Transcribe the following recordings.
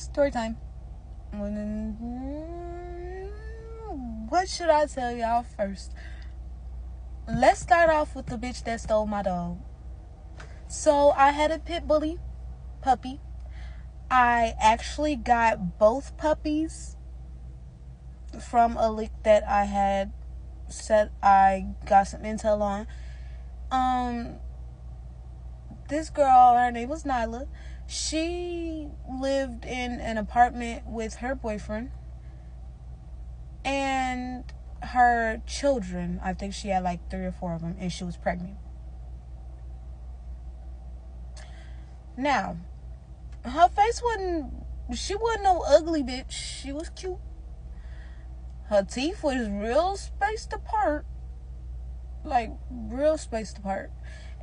Story time. What should I tell y'all first? Let's start off with the bitch that stole my dog. So I had a pit bully puppy. I actually got both puppies from a lick that I had said I got some intel on. This girl, her name was Nyla. She lived in an apartment with her boyfriend and her children. I think she had like 3 or 4 of them, and she was pregnant. Now, her face she wasn't no ugly bitch. She was cute. Her teeth was real spaced apart. Like, real spaced apart.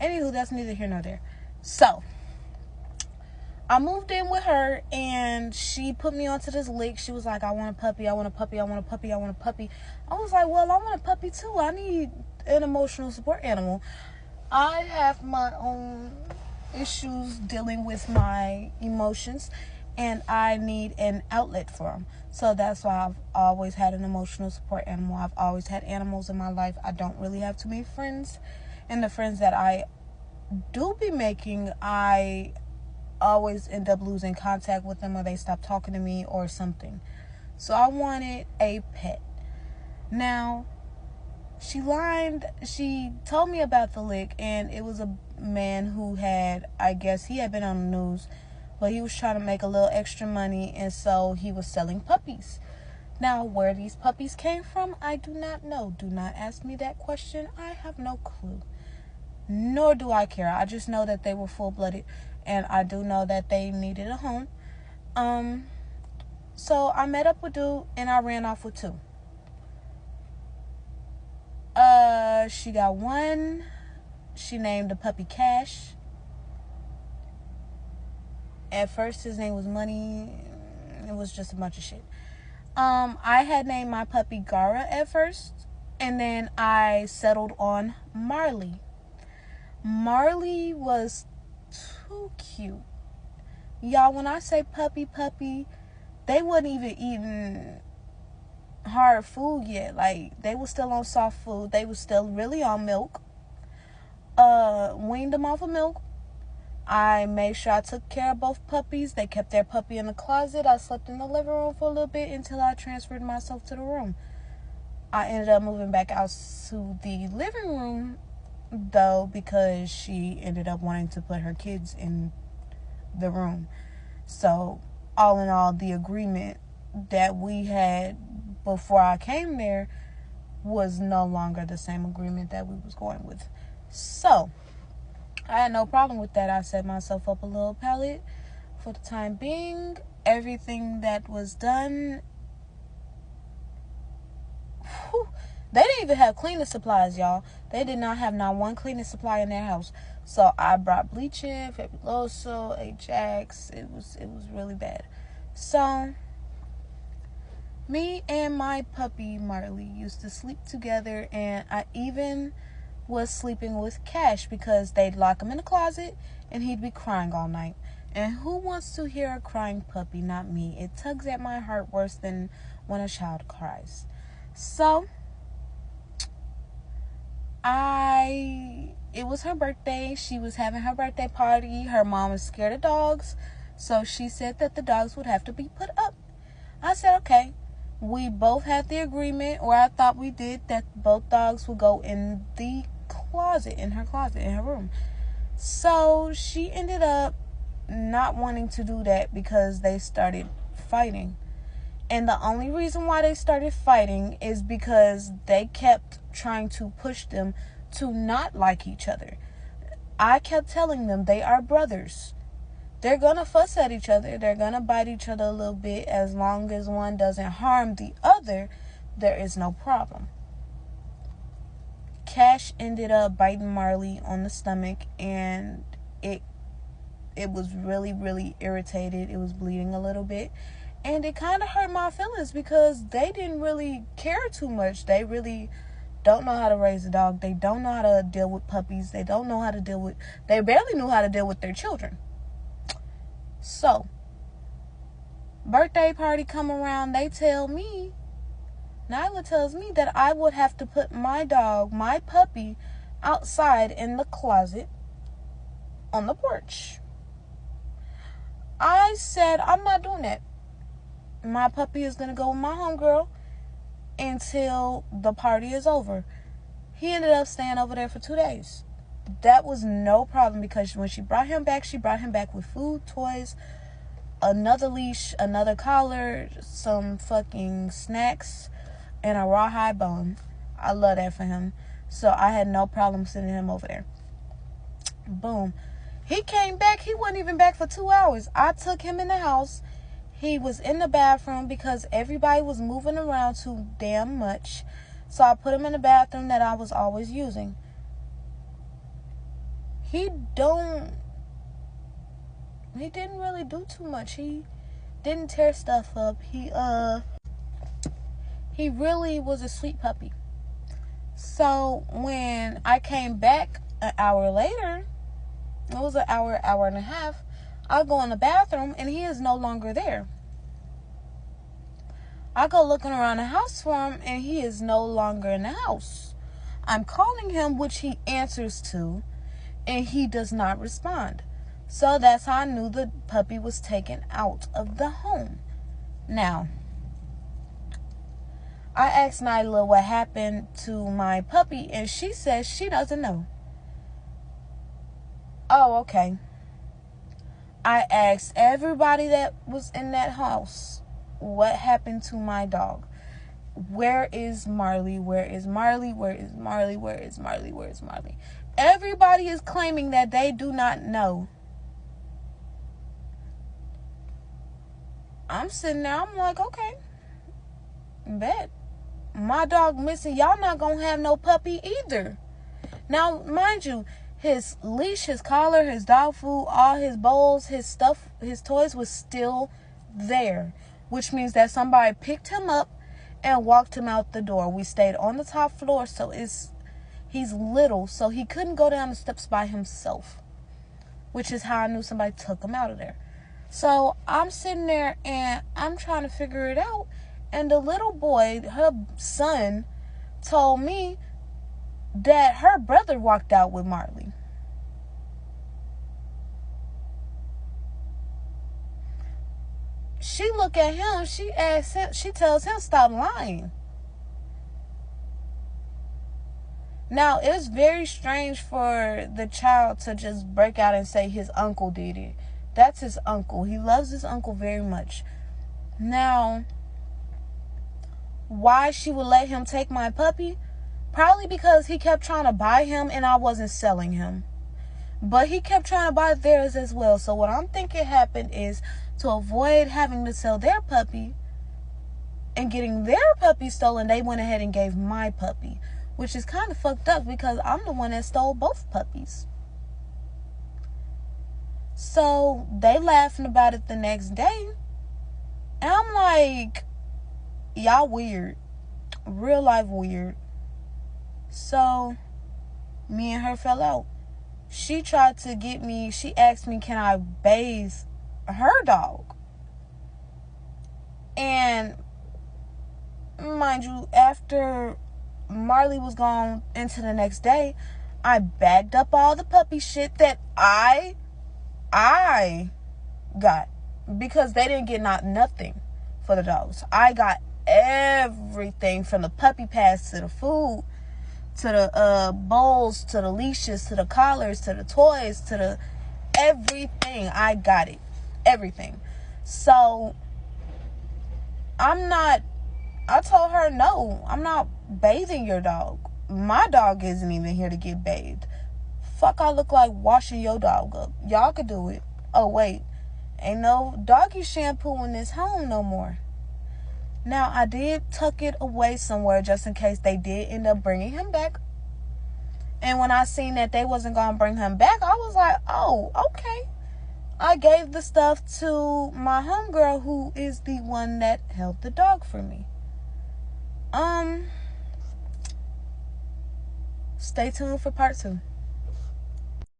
Anywho, that's neither here nor there. So, I moved in with her, and she put me onto this lick. She was like, I want a puppy, I want a puppy, I want a puppy, I want a puppy. I was like, well, I want a puppy too. I need an emotional support animal. I have my own issues dealing with my emotions, and I need an outlet for them. So that's why I've always had an emotional support animal. I've always had animals in my life. I don't really have too many friends, and the friends that I do be making, I always end up losing contact with them, or they stop talking to me or something. So I wanted a pet. Now, she told me about the lick, and it was a man who had, I guess he had been on the news, but he was trying to make a little extra money, and so he was selling puppies. Now, where these puppies came from, I do not know. Do not ask me that question. I have no clue. Nor do I care. I just know that they were full-blooded, and I do know that they needed a home. So I met up with dude, and I ran off with 2. She got 1. She named the puppy Cash. At first, his name was Money. It was just a bunch of shit. I had named my puppy Gara at first, and then I settled on Marley. Marley was too cute. Y'all, when I say puppy, they wasn't even eating hard food yet. Like, they were still on soft food. They were still really on milk. Weaned them off of milk. I made sure I took care of both puppies. They kept their puppy in the closet. I slept in the living room for a little bit until I transferred myself to the room. I ended up moving back out to the living room, though, because she ended up wanting to put her kids in the room. So, all in all, the agreement that we had before I came there was no longer the same agreement that we was going with. So, I had no problem with that. I set myself up a little pallet for the time being. Everything that was done, they didn't even have cleaning supplies, y'all. They did not have not one cleaning supply in their house. So I brought bleaching, Fabuloso, Ajax. It was really bad. So me and my puppy Marley used to sleep together, and I even was sleeping with Cash because they'd lock him in the closet and he'd be crying all night. And who wants to hear a crying puppy? Not me. It tugs at my heart worse than when a child cries. So it was her birthday. She was having her birthday party. Her mom was scared of dogs, so she said that the dogs would have to be put up. I said, okay. We both had the agreement, or I thought we did, that both dogs would go in the closet, in her room. So she ended up not wanting to do that because they started fighting. And the only reason why they started fighting is because they kept trying to push them to not like each other. I kept telling them they are brothers. They're gonna fuss at each other. They're gonna bite each other a little bit. As long as one doesn't harm the other, there is no problem. Cash ended up biting Marley on the stomach, and it was really, really irritated. It was bleeding a little bit. And it kind of hurt my feelings because they didn't really care too much. They really don't know how to raise a dog. They don't know how to deal with puppies. They barely knew how to deal with their children. So, birthday party come around, Nyla tells me that I would have to put my dog, my puppy, outside in the closet on the porch. I said, I'm not doing that. My puppy is going to go with my homegirl until the party is over. He ended up staying over there for 2 days. That was no problem because when she brought him back with food, toys, another leash, another collar, some fucking snacks, and a rawhide bone. I love that for him. So I had no problem sending him over there. Boom. He came back. He wasn't even back for 2 hours. I took him in the house. He was in the bathroom because everybody was moving around too damn much. So I put him in the bathroom that I was always using. He didn't really do too much. He didn't tear stuff up. He really was a sweet puppy. So when I came back an hour later, it was an hour and a half, I go in the bathroom and he is no longer there. I go looking around the house for him and he is no longer in the house. I'm calling him, which he answers to, and he does not respond. So that's how I knew the puppy was taken out of the home. Now, I asked Nyla what happened to my puppy, and she says she doesn't know. Oh, okay. I asked everybody that was in that house, what happened to my dog? Where is Marley? Where is Marley? Where is Marley? Where is Marley? Where is Marley? Everybody is claiming that they do not know. I'm sitting there, I'm like, okay, bet. My dog missing, y'all not gonna have no puppy either. Now, mind you, his leash, his collar, his dog food, all his bowls, his stuff, his toys was still there, which means that somebody picked him up and walked him out the door. We stayed on the top floor, so he's little, so he couldn't go down the steps by himself, which is how I knew somebody took him out of there. So I'm sitting there and I'm trying to figure it out. And the little boy, her son, told me that her brother walked out with Marley. She look at him, she tells him, stop lying. Now, it's very strange for the child to just break out and say his uncle did it. That's his uncle. He loves his uncle very much. Now, why she would let him take my puppy? Probably because he kept trying to buy him and I wasn't selling him. But he kept trying to buy theirs as well. So what I'm thinking happened is, to avoid having to sell their puppy and getting their puppy stolen, they went ahead and gave my puppy, which is kind of fucked up because I'm the one that stole both puppies. So they laughing about it the next day. And I'm like, y'all weird. Real life weird. So me and her fell out. She tried to get me, she asked me, can I bathe her dog? And mind you, after Marley was gone into the next day, I bagged up all the puppy shit that I got, because they didn't get nothing for the dogs. I got everything, from the puppy pads to the food, to the bowls, to the leashes, to the collars, to the toys, to the everything. I got it. Everything. So I told her, no, I'm not bathing your dog. My dog isn't even here to get bathed. Fuck, I look like washing your dog up. Y'all could do it. Oh, wait. Ain't no doggy shampoo in this home no more. Now, I did tuck it away somewhere just in case they did end up bringing him back. And when I seen that they wasn't going to bring him back, I was like, oh, okay. I gave the stuff to my homegirl, who is the one that held the dog for me. Stay tuned for part 2.